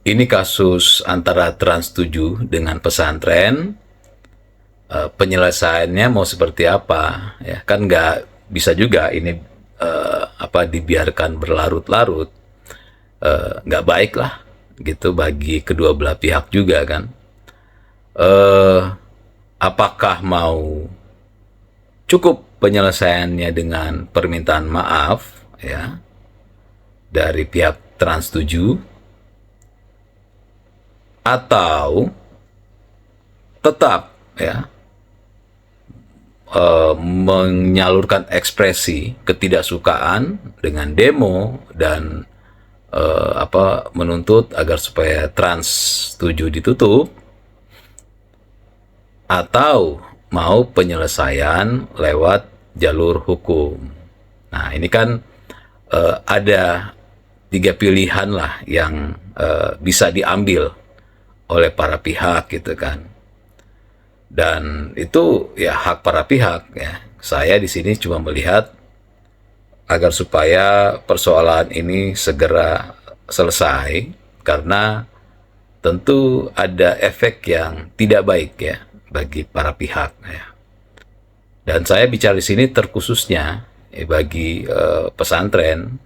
ini kasus antara Trans 7 dengan pesantren. Penyelesaiannya mau seperti apa? Ya, kan nggak bisa juga ini dibiarkan berlarut-larut. Nggak baik lah gitu bagi kedua belah pihak juga kan. Eh, apakah mau cukup penyelesaiannya dengan permintaan maaf ya dari pihak Trans 7, atau tetap ya menyalurkan ekspresi ketidaksukaan dengan demo dan menuntut agar supaya Trans 7 ditutup, atau mau penyelesaian lewat jalur hukum. Nah, ini kan ada tiga pilihan lah yang bisa diambil oleh para pihak gitu kan. Dan itu ya hak para pihak ya. Saya di sini cuma melihat agar supaya persoalan ini segera selesai, karena tentu ada efek yang tidak baik ya bagi para pihak ya. Dan saya bicara di sini terkhususnya bagi pesantren,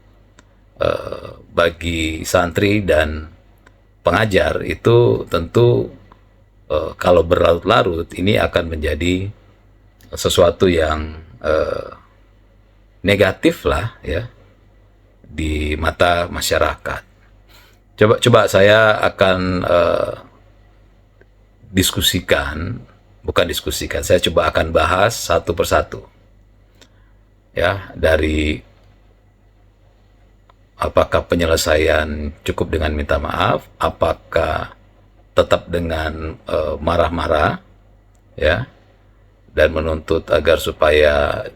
bagi santri dan pengajar. Itu tentu kalau berlarut-larut ini akan menjadi sesuatu yang negatif lah ya di mata masyarakat. Coba saya akan saya coba akan bahas satu persatu ya, dari apakah penyelesaian cukup dengan minta maaf, apakah tetap dengan marah-marah ya dan menuntut agar supaya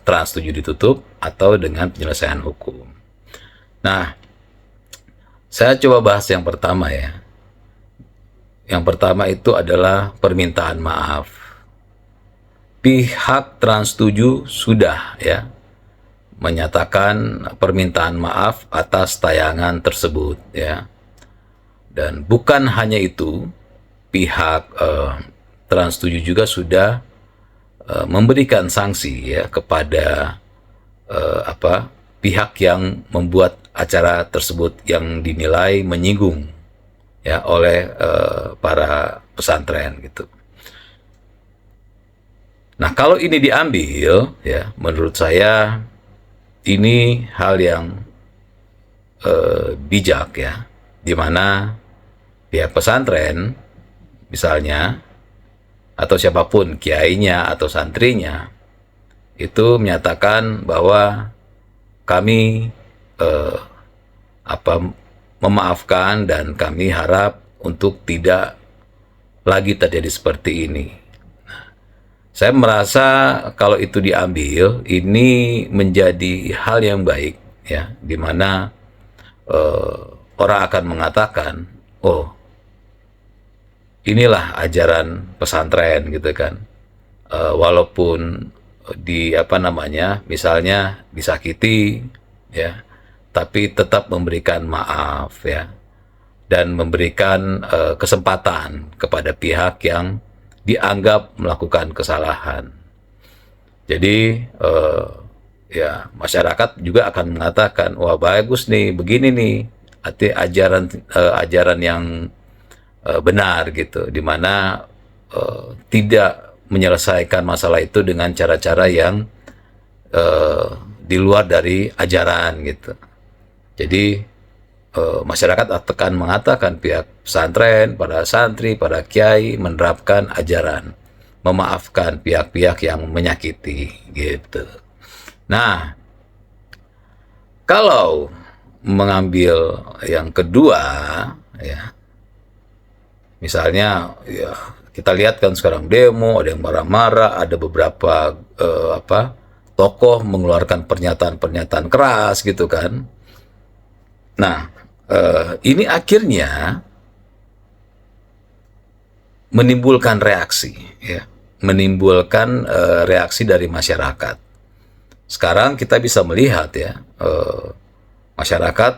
Trans 7 ditutup, atau dengan penyelesaian hukum. Nah, saya coba bahas yang pertama ya. Yang pertama itu adalah permintaan maaf. Pihak Trans 7 sudah ya menyatakan permintaan maaf atas tayangan tersebut ya. Dan bukan hanya itu, pihak Trans 7 juga sudah memberikan sanksi ya kepada pihak yang membuat acara tersebut yang dinilai menyinggung ya oleh para pesantren gitu. Nah, kalau ini diambil ya, menurut saya ini hal yang bijak ya, di mana pihak pesantren misalnya, atau siapapun, kiainya atau santrinya, itu menyatakan bahwa kami memaafkan dan kami harap untuk tidak lagi terjadi seperti ini. Saya merasa kalau itu diambil, ini menjadi hal yang baik ya, di mana orang akan mengatakan, oh, inilah ajaran pesantren gitu kan. Walaupun misalnya disakiti ya, tapi tetap memberikan maaf ya, dan memberikan kesempatan kepada pihak yang dianggap melakukan kesalahan. Jadi ya masyarakat juga akan mengatakan, wah bagus nih, begini nih ajaran yang benar gitu, dimana tidak menyelesaikan masalah itu dengan cara-cara yang di luar dari ajaran gitu. Jadi masyarakat akan mengatakan pihak pesantren, para santri, para kiai menerapkan ajaran memaafkan pihak-pihak yang menyakiti gitu. Nah, kalau mengambil yang kedua ya, misalnya ya kita lihat kan sekarang demo, ada yang marah-marah, ada beberapa tokoh mengeluarkan pernyataan-pernyataan keras gitu kan. Nah, ini akhirnya menimbulkan reaksi ya, menimbulkan reaksi dari masyarakat. Sekarang kita bisa melihat ya, masyarakat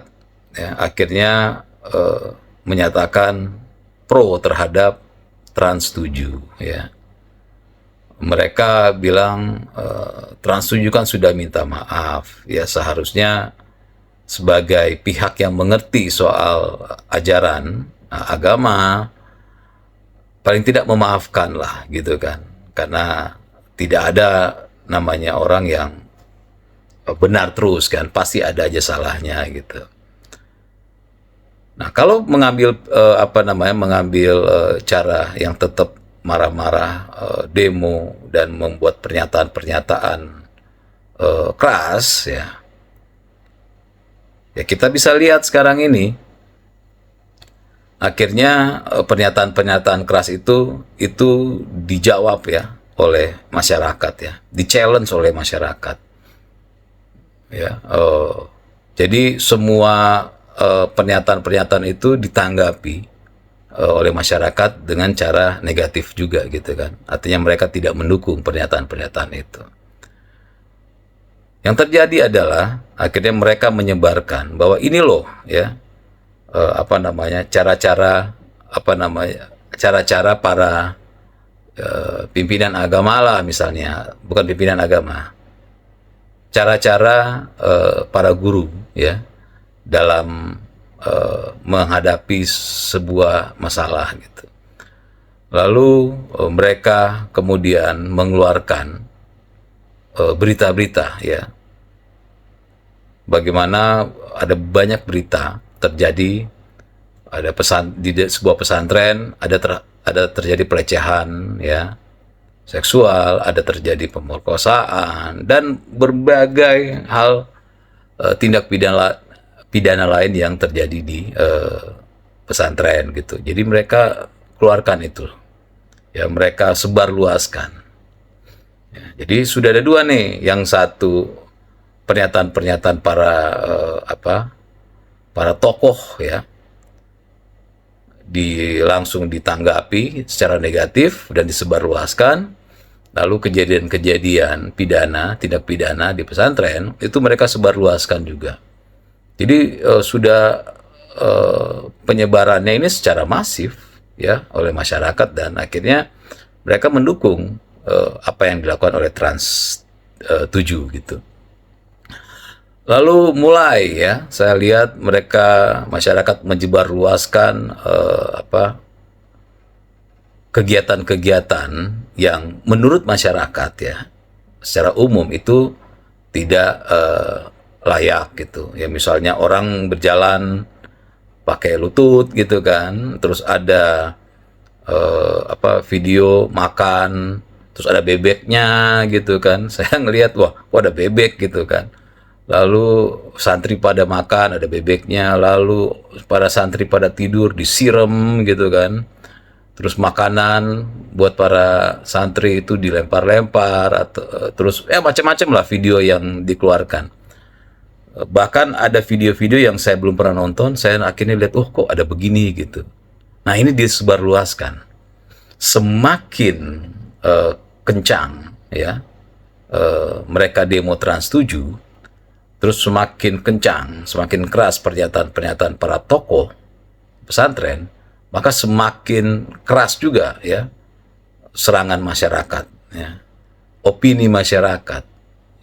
ya akhirnya menyatakan pro terhadap Trans 7 ya. Mereka bilang Trans 7 kan sudah minta maaf ya, seharusnya sebagai pihak yang mengerti soal ajaran agama paling tidak memaafkan lah gitu kan, karena tidak ada namanya orang yang benar terus kan, pasti ada aja salahnya gitu. Nah, kalau mengambil cara yang tetap marah-marah, demo dan membuat pernyataan-pernyataan keras ya, kita bisa lihat sekarang ini akhirnya pernyataan-pernyataan keras itu dijawab ya oleh masyarakat ya, di-challenge oleh masyarakat ya. Jadi semua pernyataan-pernyataan itu ditanggapi oleh masyarakat dengan cara negatif juga gitu kan. Artinya mereka tidak mendukung pernyataan-pernyataan itu. Yang terjadi adalah akhirnya mereka menyebarkan bahwa ini loh ya, cara-cara para pimpinan agama lah misalnya, bukan pimpinan agama, cara-cara para guru ya dalam menghadapi sebuah masalah gitu. Lalu mereka kemudian mengeluarkan berita-berita ya, bagaimana ada banyak berita terjadi, ada di sebuah pesantren ada terjadi pelecehan ya seksual, ada terjadi pemerkosaan dan berbagai hal tindak pidana lain yang terjadi di pesantren gitu. Jadi mereka keluarkan itu ya, mereka sebarluaskan ya. Jadi sudah ada dua nih, yang satu pernyataan-pernyataan para tokoh ya langsung ditanggapi secara negatif dan disebarluaskan. Lalu kejadian-kejadian tindak pidana di pesantren itu mereka sebarluaskan juga. Jadi sudah penyebarannya ini secara masif ya oleh masyarakat, dan akhirnya mereka mendukung apa yang dilakukan oleh Trans 7 gitu. Lalu mulai ya saya lihat masyarakat menyebarluaskan kegiatan-kegiatan yang menurut masyarakat ya secara umum itu tidak layak gitu ya. Misalnya orang berjalan pakai lutut gitu kan, terus ada video makan, terus ada bebeknya gitu kan. Saya ngelihat wah ada bebek gitu kan. Lalu santri pada makan ada bebeknya, lalu para santri pada tidur disiram gitu kan. Terus makanan buat para santri itu dilempar-lempar, atau terus macam-macam lah video yang dikeluarkan. Bahkan ada video-video yang saya belum pernah nonton, saya akhirnya lihat kok ada begini gitu. Nah, ini disebarluaskan. Semakin kencang ya mereka demo Trans 7, terus semakin kencang, semakin keras pernyataan-pernyataan para tokoh pesantren, maka semakin keras juga ya serangan masyarakat ya. Opini masyarakat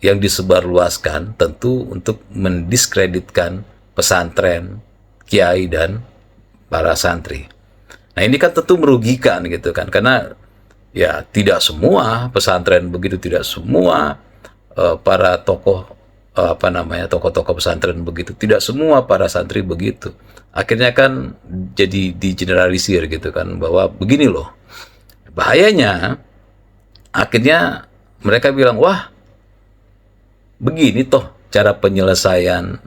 yang disebarluaskan tentu untuk mendiskreditkan pesantren, kiai dan para santri. Nah, ini kan tentu merugikan gitu kan, karena ya tidak semua pesantren begitu, tidak semua para tokoh tokoh-tokoh pesantren begitu, tidak semua para santri begitu. Akhirnya kan jadi digeneralisir gitu kan, bahwa begini loh bahayanya. Akhirnya mereka bilang wah begini toh cara penyelesaian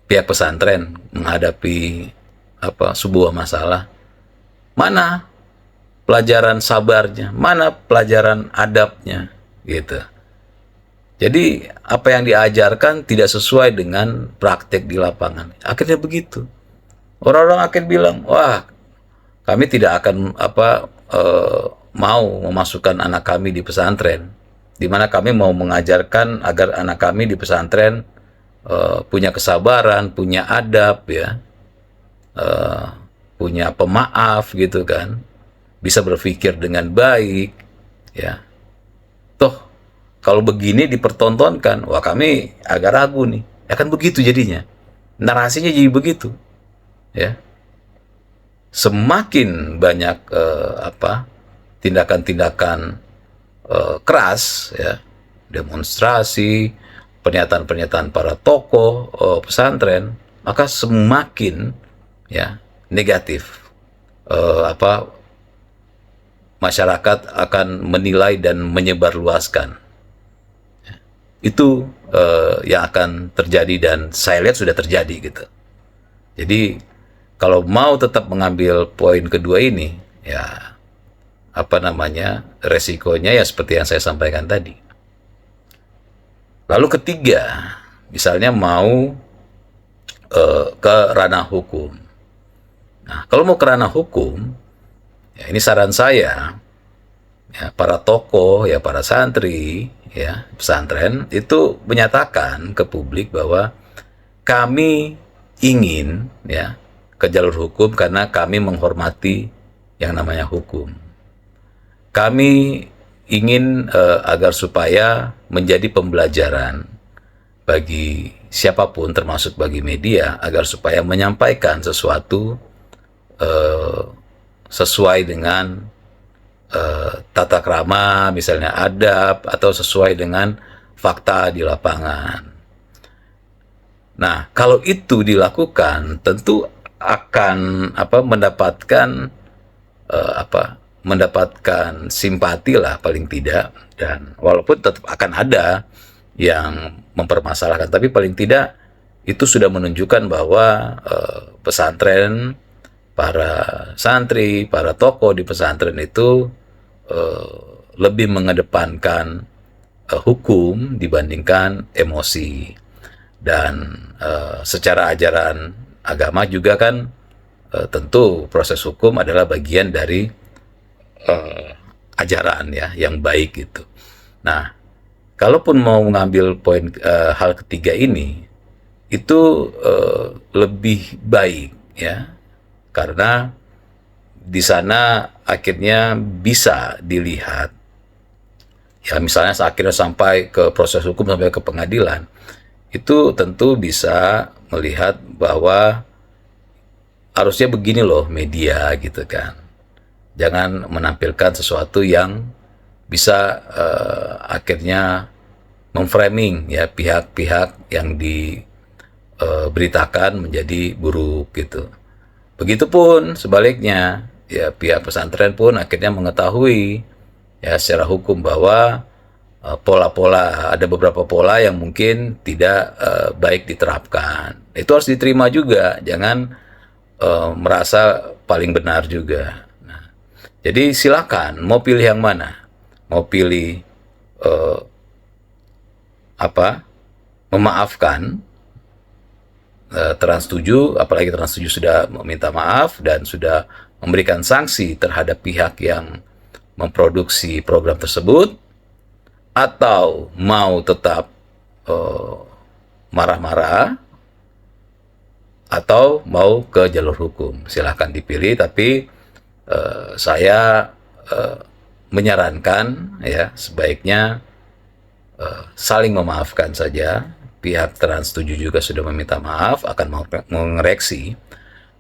pihak pesantren menghadapi sebuah masalah. Mana pelajaran sabarnya, mana pelajaran adabnya gitu. Jadi apa yang diajarkan tidak sesuai dengan praktek di lapangan. Akhirnya begitu. Orang-orang akhirnya bilang, wah kami tidak akan mau memasukkan anak kami di pesantren, di mana kami mau mengajarkan agar anak kami di pesantren punya kesabaran, punya adab ya, eh, punya pemaaf gitu kan, bisa berpikir dengan baik, ya. Toh kalau begini dipertontonkan, wah kami agak ragu nih. Ya kan begitu jadinya. Narasinya jadi begitu, ya. Semakin banyak tindakan-tindakan keras, ya, demonstrasi, pernyataan-pernyataan para tokoh pesantren, maka semakin, ya, negatif masyarakat akan menilai dan menyebarluaskan. Itu yang akan terjadi dan saya lihat sudah terjadi gitu. Jadi kalau mau tetap mengambil poin kedua ini, ya resikonya ya seperti yang saya sampaikan tadi. Lalu ketiga, misalnya mau ke ranah hukum. Nah, kalau mau ke ranah hukum, ya ini saran saya, ya, para tokoh, ya para santri, ya pesantren itu menyatakan ke publik bahwa kami ingin, ya, ke jalur hukum karena kami menghormati yang namanya hukum. Kami ingin agar supaya menjadi pembelajaran bagi siapapun, termasuk bagi media, agar supaya menyampaikan sesuatu sesuai dengan tata krama, misalnya adab, atau sesuai dengan fakta di lapangan. Nah, kalau itu dilakukan, tentu akan mendapatkan simpati lah paling tidak, dan walaupun tetap akan ada yang mempermasalahkan, tapi paling tidak itu sudah menunjukkan bahwa pesantren, para santri, para tokoh di pesantren itu lebih mengedepankan hukum dibandingkan emosi. Dan secara ajaran agama juga kan tentu proses hukum adalah bagian dari ajaran, ya, yang baik gitu. Nah, kalaupun mau mengambil poin hal ketiga ini, itu lebih baik, ya, karena di sana akhirnya bisa dilihat, ya, misalnya akhirnya sampai ke proses hukum, sampai ke pengadilan, itu tentu bisa melihat bahwa harusnya begini loh media gitu kan. Jangan menampilkan sesuatu yang bisa akhirnya memframing, ya, pihak-pihak yang diberitakan menjadi buruk gitu. Begitupun sebaliknya, ya, pihak pesantren pun akhirnya mengetahui, ya, secara hukum bahwa pola-pola, ada beberapa pola yang mungkin tidak baik diterapkan. Itu harus diterima juga, jangan merasa paling benar juga. Nah, jadi silakan mau pilih yang mana, mau pilih memaafkan Trans 7, apalagi Trans 7 sudah meminta maaf dan sudah memberikan sanksi terhadap pihak yang memproduksi program tersebut, atau mau tetap marah-marah, atau mau ke jalur hukum. Silahkan dipilih, tapi saya menyarankan, ya, sebaiknya saling memaafkan saja. Pihak Trans 7 juga sudah meminta maaf, akan mengoreksi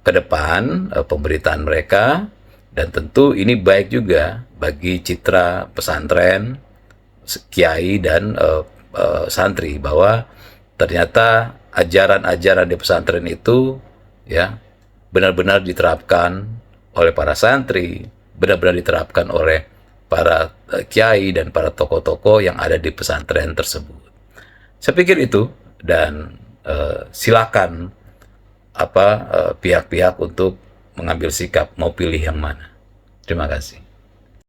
ke depan pemberitaan mereka, dan tentu ini baik juga bagi citra pesantren, kiai, dan santri, bahwa ternyata ajaran-ajaran di pesantren itu, ya, benar-benar diterapkan oleh para santri, benar-benar diterapkan oleh para kiai dan para tokoh-tokoh yang ada di pesantren tersebut. Saya pikir itu, dan silakan pihak-pihak untuk mengambil sikap mau pilih yang mana. Terima kasih.